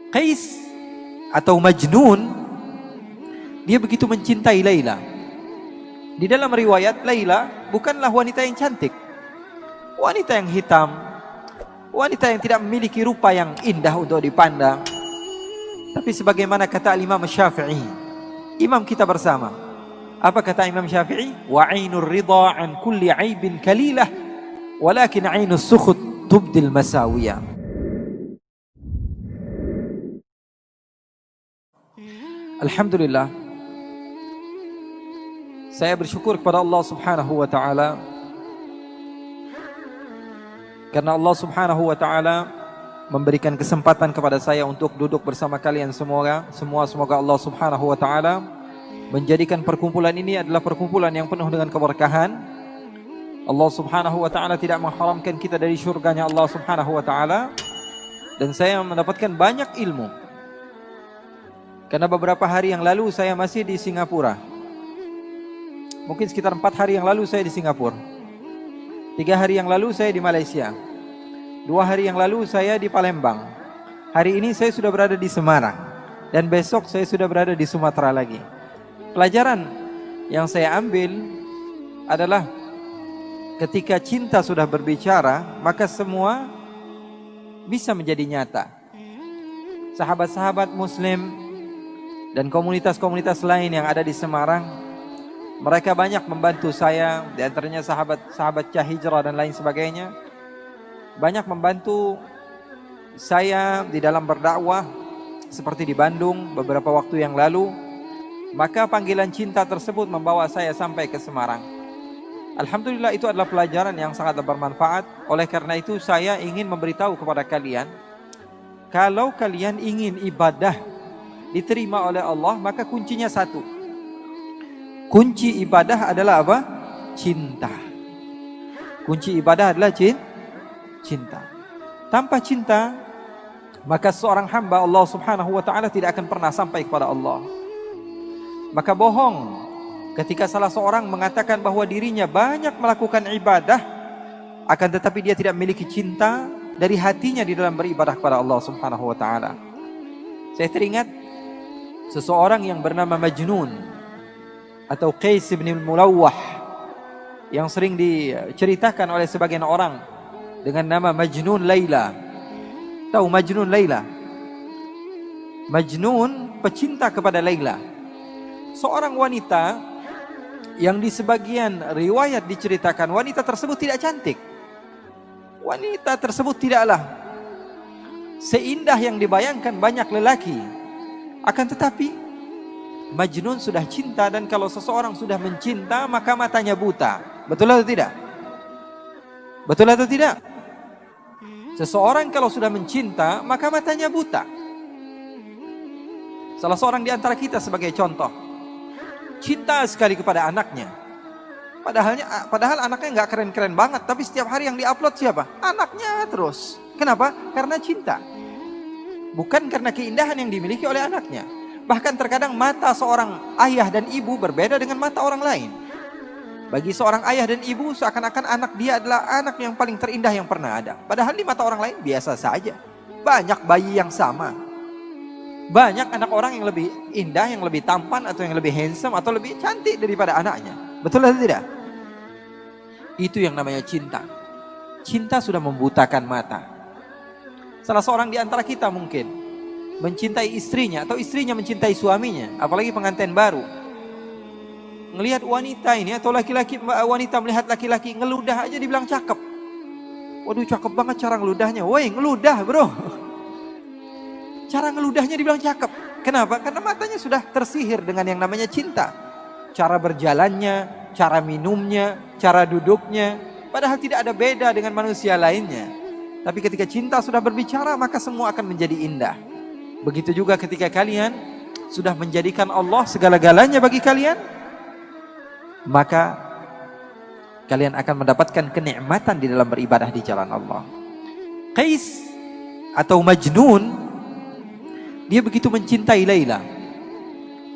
Qais atau Majnun, dia begitu mencintai Laila. Di dalam riwayat, Laila bukanlah wanita yang cantik, wanita yang hitam, wanita yang tidak memiliki rupa yang indah untuk dipandang. Tapi sebagaimana kata Imam Syafi'i, imam kita bersama, apa kata Imam Syafi'i? Wa 'ainur ridha an kulli 'aibin kalilah, walakin 'ainus sukhut tubdil masawiyah. Alhamdulillah, saya bersyukur kepada Allah Subhanahu wa taala karena Allah Subhanahu wa taala memberikan kesempatan kepada saya untuk duduk bersama kalian semua. Semoga Allah Subhanahu wa taala menjadikan perkumpulan ini adalah perkumpulan yang penuh dengan keberkahan. Allah Subhanahu wa taala tidak mengharamkan kita dari syurganya Allah Subhanahu wa taala, dan saya mendapatkan banyak ilmu. Karena beberapa hari yang lalu saya masih di Singapura. Mungkin sekitar 4 hari yang lalu saya di Singapura. 3 hari yang lalu saya di Malaysia. 2 hari yang lalu saya di Palembang. Hari ini saya sudah berada di Semarang. Dan besok saya sudah berada di Sumatera lagi. Pelajaran yang saya ambil adalah ketika cinta sudah berbicara, maka semua bisa menjadi nyata. Sahabat-sahabat Muslim dan komunitas-komunitas lain yang ada di Semarang, mereka banyak membantu saya, di antaranya sahabat Hijrah dan lain sebagainya. Banyak membantu saya di dalam berdakwah, seperti di Bandung beberapa waktu yang lalu. Maka panggilan cinta tersebut membawa saya sampai ke Semarang. Alhamdulillah, itu adalah pelajaran yang sangat bermanfaat. Oleh karena itu saya ingin memberitahu kepada kalian, kalau kalian ingin ibadah diterima oleh Allah, maka kuncinya satu. Kunci ibadah adalah apa? Cinta. Kunci ibadah adalah cinta. Tanpa cinta, maka seorang hamba Allah Subhanahu wa taala tidak akan pernah sampai kepada Allah. Maka bohong ketika salah seorang mengatakan bahwa dirinya banyak melakukan ibadah, akan tetapi dia tidak memiliki cinta dari hatinya di dalam beribadah kepada Allah Subhanahu wa taala. Saya teringat seseorang yang bernama Majnun atau Qais bin Mulawwah, yang sering diceritakan oleh sebagian orang dengan nama Majnun Laila. Tahu Majnun Laila? Majnun pecinta kepada Laila, seorang wanita yang di sebagian riwayat diceritakan wanita tersebut tidak cantik. Wanita tersebut tidaklah seindah yang dibayangkan banyak lelaki. Akan tetapi Majnun sudah cinta, dan kalau seseorang sudah mencinta maka matanya buta. Betul atau tidak? Betul atau tidak? Seseorang kalau sudah mencinta maka matanya buta. Salah seorang di antara kita sebagai contoh, cinta sekali kepada anaknya. Padahal anaknya nggak keren-keren banget, tapi setiap hari yang diupload siapa? Anaknya terus. Kenapa? Karena cinta. Bukan karena keindahan yang dimiliki oleh anaknya. Bahkan terkadang mata seorang ayah dan ibu berbeda dengan mata orang lain. Bagi seorang ayah dan ibu, seakan-akan anak dia adalah anak yang paling terindah yang pernah ada. Padahal di mata orang lain biasa saja. Banyak bayi yang sama. Banyak anak orang yang lebih indah, yang lebih tampan, atau yang lebih handsome, atau lebih cantik daripada anaknya. Betul atau tidak? Itu yang namanya cinta. Cinta sudah membutakan mata. Salah seorang di antara kita mungkin mencintai istrinya, atau istrinya mencintai suaminya, apalagi pengantin baru. Ngelihat wanita ini, atau wanita melihat laki-laki ngeludah aja dibilang cakep. Waduh, cakep banget cara ngeludahnya. Woi, ngeludah bro. Cara ngeludahnya dibilang cakep. Kenapa? Karena matanya sudah tersihir dengan yang namanya cinta. Cara berjalannya, cara minumnya, cara duduknya, padahal tidak ada beda dengan manusia lainnya. Tapi ketika cinta sudah berbicara, maka semua akan menjadi indah. Begitu juga ketika kalian sudah menjadikan Allah segala-galanya bagi kalian, maka kalian akan mendapatkan kenikmatan di dalam beribadah di jalan Allah. Qais atau Majnun, dia begitu mencintai Laila.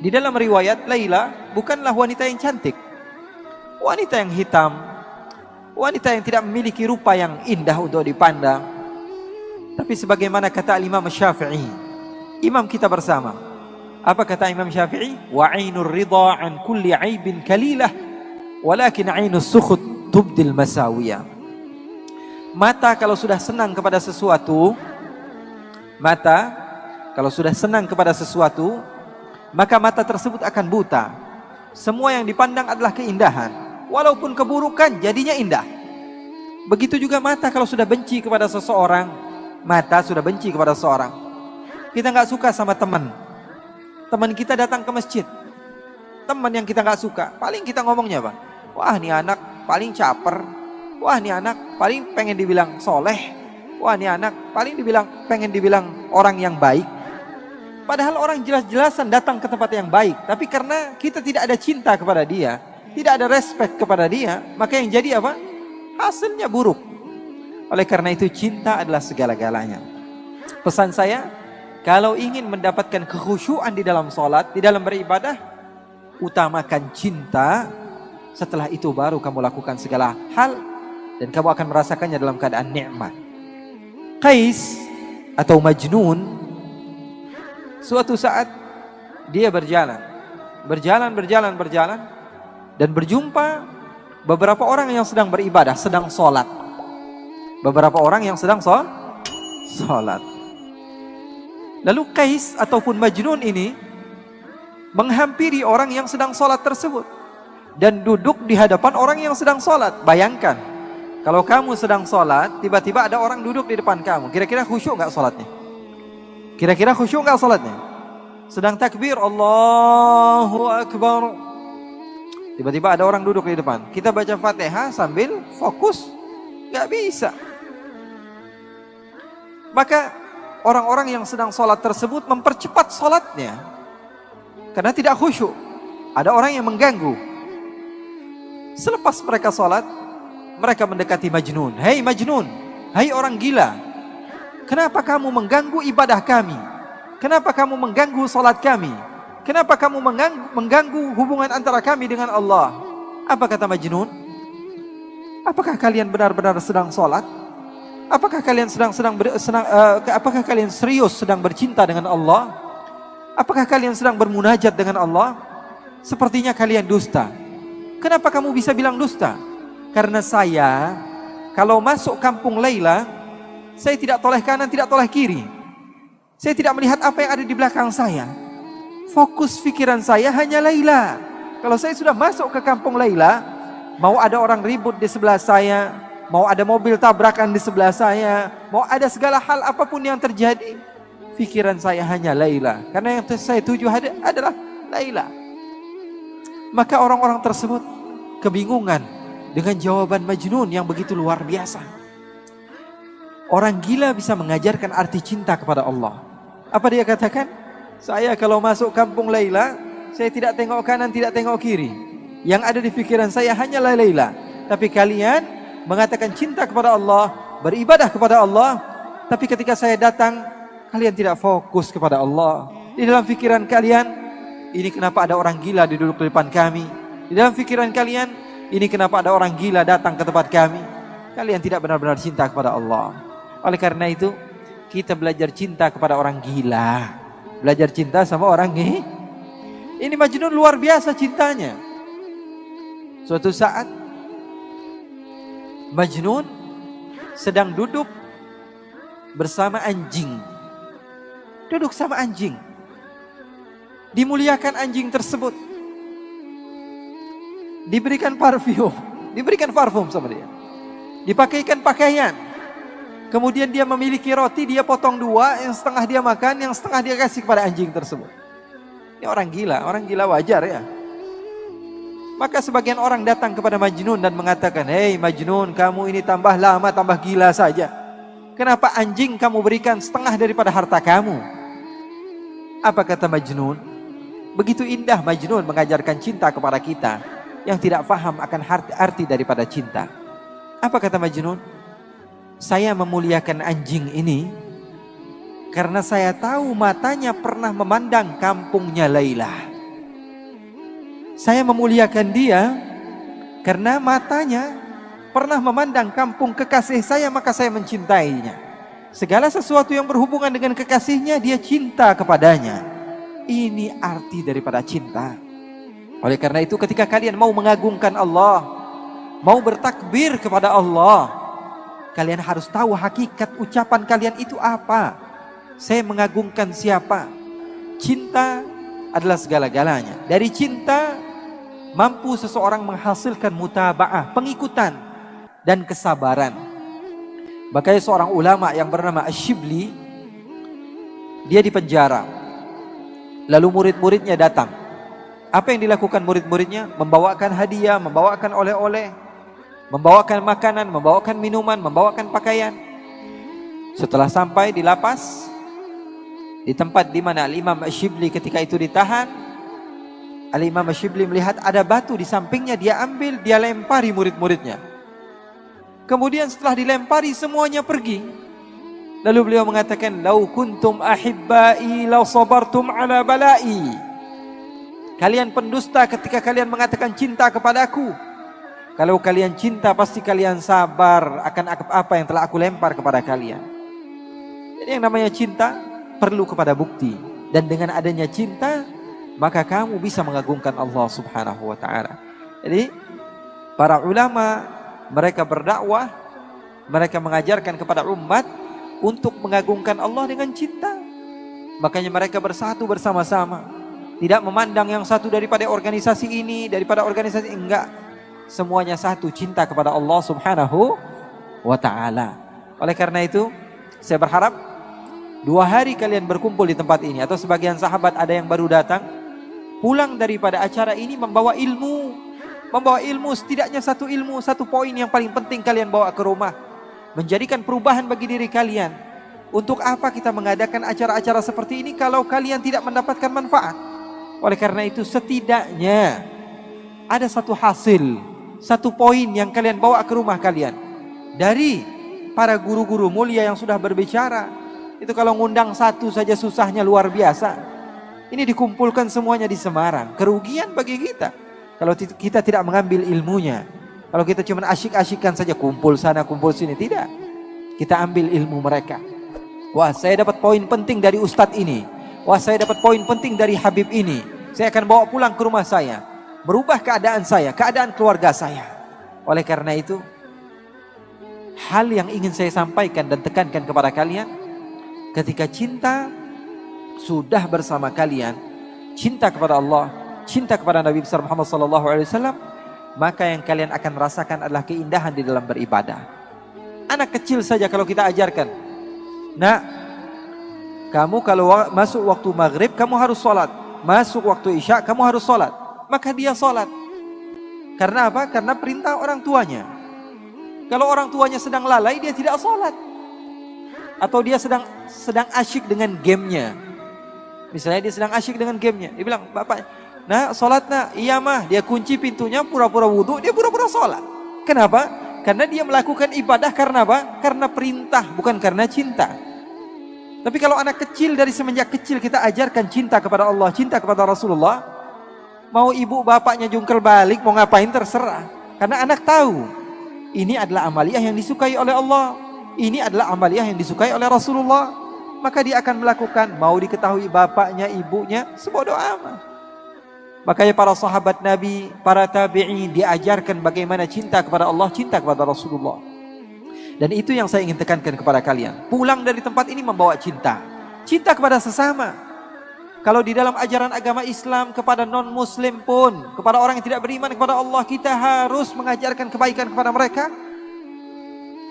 Di dalam riwayat, Laila bukanlah wanita yang cantik, wanita yang hitam, wanita yang tidak memiliki rupa yang indah untuk dipandang. Tapi sebagaimana kata Imam Syafi'i, imam kita bersama. Apa kata Imam Syafi'i? Wa 'ainur ridha 'an kulli 'aibin kalilah, walakin 'ainus sukhut tubdil masawiyah. Mata kalau sudah senang kepada sesuatu, maka mata tersebut akan buta. Semua yang dipandang adalah keindahan, walaupun keburukan jadinya indah. Begitu juga mata kalau sudah benci kepada seseorang, mata sudah benci kepada seseorang. Kita nggak suka sama teman kita datang ke masjid, teman yang kita nggak suka, paling kita ngomongnya apa? Wah, ini anak paling caper. Wah, ini anak paling pengen dibilang soleh. Wah, ini anak paling pengen dibilang orang yang baik. Padahal orang jelas-jelasan datang ke tempat yang baik, tapi karena kita tidak ada cinta kepada dia, tidak ada respect kepada dia, maka yang jadi apa? Hasilnya buruk. Oleh karena itu cinta adalah segala-galanya. Pesan saya, kalau ingin mendapatkan kekhusyuan di dalam sholat, di dalam beribadah, utamakan cinta. Setelah itu baru kamu lakukan segala hal, dan kamu akan merasakannya dalam keadaan nikmat. Qais atau Majnun, suatu saat dia berjalan, dan berjumpa beberapa orang yang sedang beribadah, sedang sholat. Lalu Qais ataupun Majnun ini menghampiri orang yang sedang sholat tersebut dan duduk di hadapan orang yang sedang sholat. Bayangkan, kalau kamu sedang sholat, tiba-tiba ada orang duduk di depan kamu, kira-kira khusyuk nggak sholatnya? Sedang takbir, Allahu Akbar, tiba-tiba ada orang duduk di depan. Kita baca Fatihah sambil fokus, nggak bisa. Maka orang-orang yang sedang sholat tersebut mempercepat sholatnya karena tidak khusyuk. Ada orang yang mengganggu. Selepas mereka sholat, mereka mendekati Majnun. Hei Majnun, hai orang gila, kenapa kamu mengganggu ibadah kami? Kenapa kamu mengganggu sholat kami? Kenapa kamu mengganggu hubungan antara kami dengan Allah? Apa kata Majnun? Apakah kalian benar-benar sedang sholat? Apakah kalian apakah kalian serius sedang bercinta dengan Allah? Apakah kalian sedang bermunajat dengan Allah? Sepertinya kalian dusta. Kenapa kamu bisa bilang dusta? Karena saya, kalau masuk kampung Laila, saya tidak toleh kanan, tidak toleh kiri. Saya tidak melihat apa yang ada di belakang saya. Fokus pikiran saya hanya Laila. Kalau saya sudah masuk ke kampung Laila, mau ada orang ribut di sebelah saya, mau ada mobil tabrakan di sebelah saya, mau ada segala hal apapun yang terjadi, pikiran saya hanya Laila. Karena yang saya tuju adalah Laila. Maka orang-orang tersebut kebingungan dengan jawaban Majnun yang begitu luar biasa. Orang gila bisa mengajarkan arti cinta kepada Allah. Apa dia katakan? Saya kalau masuk kampung Laila, saya tidak tengok kanan, tidak tengok kiri. Yang ada di pikiran saya hanyalah Laila. Tapi kalian mengatakan cinta kepada Allah, beribadah kepada Allah, tapi ketika saya datang, kalian tidak fokus kepada Allah. Di dalam pikiran kalian, ini kenapa ada orang gila duduk di depan kami? Di dalam pikiran kalian, ini kenapa ada orang gila datang ke tempat kami? Kalian tidak benar-benar cinta kepada Allah. Oleh karena itu, kita belajar cinta kepada orang gila. Belajar cinta sama orang ini Majnun luar biasa cintanya. Suatu saat Majnun sedang duduk bersama anjing. Duduk sama anjing. Dimuliakan anjing tersebut. Diberikan parfum sama dia. Dipakaikan pakaian. Kemudian dia memiliki roti, dia potong dua, yang setengah dia makan, yang setengah dia kasih kepada anjing tersebut. Ini orang gila wajar ya. Maka sebagian orang datang kepada Majnun dan mengatakan, hei Majnun, kamu ini tambah lama, tambah gila saja. Kenapa anjing kamu berikan setengah daripada harta kamu? Apa kata Majnun? Begitu indah Majnun mengajarkan cinta kepada kita yang tidak paham akan arti daripada cinta. Apa kata Majnun? Saya memuliakan anjing ini karena saya tahu matanya pernah memandang kampungnya Laila. Saya memuliakan dia karena matanya pernah memandang kampung kekasih saya, maka saya mencintainya. Segala sesuatu yang berhubungan dengan kekasihnya, dia cinta kepadanya. Ini arti daripada cinta. Oleh karena itu ketika kalian mau mengagungkan Allah, mau bertakbir kepada Allah, kalian harus tahu hakikat ucapan kalian itu apa. Saya mengagungkan siapa? Cinta adalah segala-galanya. Dari cinta mampu seseorang menghasilkan mutaba'ah, pengikutan dan kesabaran. Makanya seorang ulama yang bernama Ash-Shibli, dia dipenjara. Lalu murid-muridnya datang. Apa yang dilakukan murid-muridnya? Membawakan hadiah, membawakan oleh-oleh, membawakan makanan, membawakan minuman, membawakan pakaian. Setelah sampai di lapas, di tempat di mana Al-Imam Ash-Shibli ketika itu ditahan, Al-Imam Ash-Shibli melihat ada batu di sampingnya, dia ambil, dia lempari murid-muridnya. Kemudian setelah dilempari semuanya pergi. Lalu beliau mengatakan, "Lau kuntum ahibbai law sabartum ala balai." Kalian pendusta ketika kalian mengatakan cinta kepadaku. Kalau kalian cinta pasti kalian sabar akan apa yang telah aku lempar kepada kalian. Jadi yang namanya cinta perlu kepada bukti. Dan dengan adanya cinta, maka kamu bisa mengagungkan Allah subhanahu wa ta'ala. Jadi para ulama, mereka berdakwah, mereka mengajarkan kepada umat untuk mengagungkan Allah dengan cinta. Makanya mereka bersatu bersama-sama. Tidak memandang yang satu daripada organisasi ini, daripada organisasi enggak. Semuanya satu, cinta kepada Allah subhanahu wa ta'ala. Oleh karena itu, saya berharap 2 hari kalian berkumpul di tempat ini. Atau sebagian sahabat ada yang baru datang, pulang daripada acara ini membawa ilmu. Membawa ilmu, setidaknya satu ilmu, satu poin yang paling penting kalian bawa ke rumah. Menjadikan perubahan bagi diri kalian. Untuk apa kita mengadakan acara-acara seperti ini kalau kalian tidak mendapatkan manfaat? Oleh karena itu setidaknya ada satu hasil, satu poin yang kalian bawa ke rumah kalian. Dari para guru-guru mulia yang sudah berbicara. Itu kalau ngundang satu saja susahnya luar biasa. Ini dikumpulkan semuanya di Semarang. Kerugian bagi kita kalau kita tidak mengambil ilmunya. Kalau kita cuma asyik-asyikkan saja, kumpul sana, kumpul sini. Tidak. Kita ambil ilmu mereka. Wah, saya dapat poin penting dari ustadz ini. Wah, saya dapat poin penting dari Habib ini. Saya akan bawa pulang ke rumah saya. Merubah keadaan saya, keadaan keluarga saya. Oleh karena itu, hal yang ingin saya sampaikan dan tekankan kepada kalian, ketika cinta sudah bersama kalian, cinta kepada Allah, cinta kepada Nabi besar Muhammad SAW, maka yang kalian akan rasakan adalah keindahan di dalam beribadah. Anak kecil saja kalau kita ajarkan, nah, kamu kalau masuk waktu maghrib, kamu harus sholat. Masuk waktu isya, kamu harus sholat. Maka dia sholat. Karena apa? Karena perintah orang tuanya. Kalau orang tuanya sedang lalai, dia tidak sholat. Atau dia sedang asyik dengan gamenya. Misalnya dia sedang asyik dengan gamenya. Dia bilang, bapak, nah sholat nak. Iya mah, dia kunci pintunya, pura-pura wudhu, dia pura-pura sholat. Kenapa? Karena dia melakukan ibadah karena apa? Karena perintah, bukan karena cinta. Tapi kalau anak kecil dari semenjak kecil kita ajarkan cinta kepada Allah, cinta kepada Rasulullah, mau ibu bapaknya jungkel balik, mau ngapain terserah. Karena anak tahu, ini adalah amaliyah yang disukai oleh Allah. Ini adalah amaliyah yang disukai oleh Rasulullah. Maka dia akan melakukan, mau diketahui bapaknya, ibunya, sebodoh amat. Makanya para sahabat Nabi, para tabi'in diajarkan bagaimana cinta kepada Allah, cinta kepada Rasulullah. Dan itu yang saya ingin tekankan kepada kalian. Pulang dari tempat ini membawa cinta. Cinta kepada sesama. Kalau di dalam ajaran agama Islam kepada non-muslim pun, kepada orang yang tidak beriman kepada Allah, kita harus mengajarkan kebaikan kepada mereka.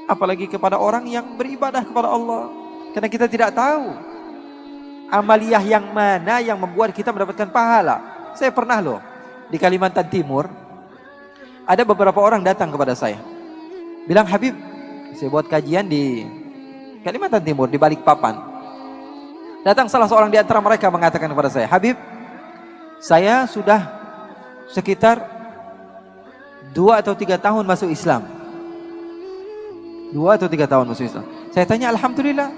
Apalagi kepada orang yang beribadah kepada Allah. Karena kita tidak tahu amaliyah yang mana yang membuat kita mendapatkan pahala. Saya pernah loh di Kalimantan Timur, ada beberapa orang datang kepada saya. Bilang, Habib, saya buat kajian di Kalimantan Timur, di Balikpapan. Datang salah seorang di antara mereka mengatakan kepada saya, Habib, saya sudah sekitar 2 atau 3 tahun masuk Islam. 2 atau 3 tahun masuk Islam. Saya tanya, Alhamdulillah,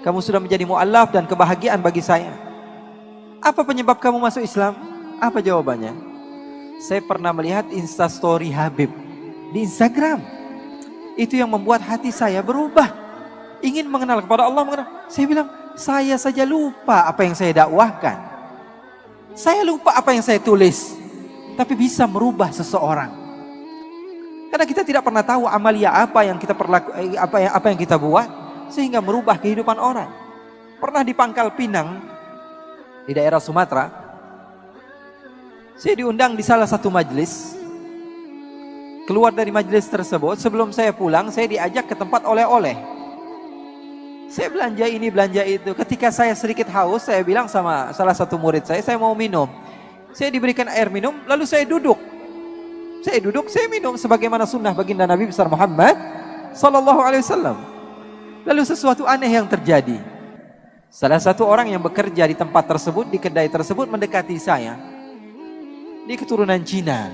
kamu sudah menjadi mu'allaf dan kebahagiaan bagi saya. Apa penyebab kamu masuk Islam? Apa jawabannya? Saya pernah melihat Instastory Habib di Instagram. Itu yang membuat hati saya berubah. ingin mengenal kepada Allah, saya bilang, saya saja lupa apa yang saya dakwahkan. Saya lupa apa yang saya tulis. Tapi bisa merubah seseorang. Karena kita tidak pernah tahu amalia apa yang kita apa yang kita buat sehingga merubah kehidupan orang. Pernah di Pangkal Pinang di daerah Sumatera, saya diundang di salah satu majelis. Keluar dari majelis tersebut, sebelum saya pulang, saya diajak ke tempat oleh-oleh. Saya belanja ini, belanja itu. Ketika saya sedikit haus, saya bilang sama salah satu murid saya mau minum. Saya diberikan air minum, lalu saya duduk. Saya minum sebagaimana sunnah baginda Nabi besar Muhammad sallallahu alaihi wasallam. Lalu sesuatu aneh yang terjadi. Salah satu orang yang bekerja di tempat tersebut, di kedai tersebut mendekati saya. Dia keturunan Cina.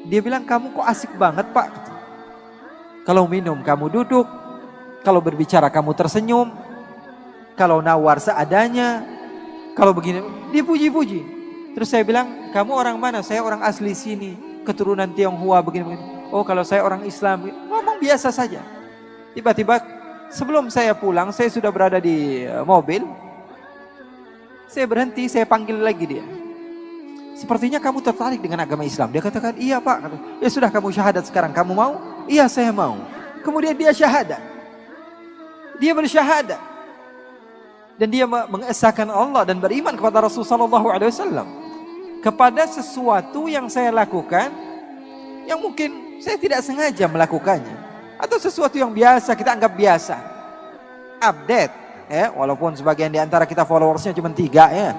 Dia bilang, kamu kok asik banget Pak. Kalau minum kamu duduk, kalau berbicara kamu tersenyum, kalau nawar seadanya, kalau begini, dia puji-puji. Terus saya bilang, kamu orang mana? Saya orang asli sini, keturunan Tionghoa begini-begini. Oh, kalau saya orang Islam, ngomong biasa saja. Tiba-tiba sebelum saya pulang, saya sudah berada di mobil. Saya berhenti, saya panggil lagi dia. Sepertinya kamu tertarik dengan agama Islam. Dia katakan, iya Pak. Ya sudah, kamu syahadat sekarang, kamu mau? Iya, saya mau. Kemudian dia syahadat. Dia bersyahadat. Dan dia mengesahkan Allah dan beriman kepada Rasulullah SAW. Kepada sesuatu yang saya lakukan, yang mungkin saya tidak sengaja melakukannya. Atau sesuatu yang biasa, kita anggap biasa. Update. Ya, walaupun sebagian di antara kita followersnya cuma 3 ya.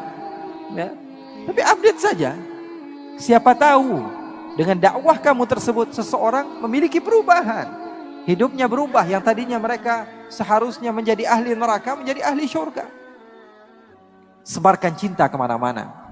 Tapi update saja. Siapa tahu dengan dakwah kamu tersebut seseorang memiliki perubahan. Hidupnya berubah, yang tadinya mereka seharusnya menjadi ahli neraka menjadi ahli syurga. Sebarkan cinta kemana-mana.